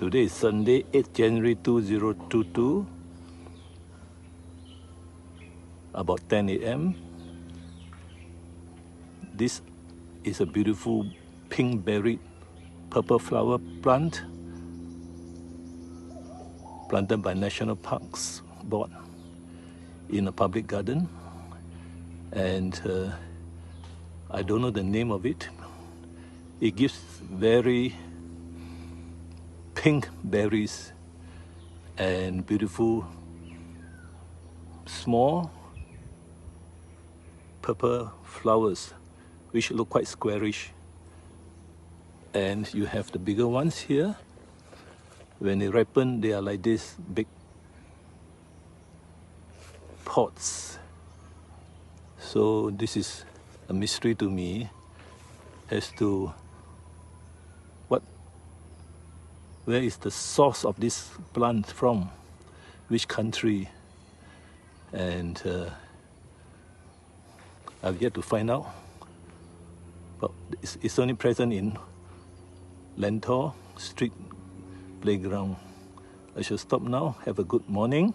Today is Sunday, 8th January 2022, about 10 a.m. This is a beautiful pink-berried purple flower plant planted by National Parks Board in a public garden, and I don't know the name of it. It gives very pink berries and beautiful small purple flowers which look quite squarish, and you have the bigger ones here. When they ripen, they are like this big pots. So this is a mystery to me as to where is the source of this plant from, which country, and I've yet to find out. But it's only present in Lentor St Playground. I shall stop now. Have a good morning.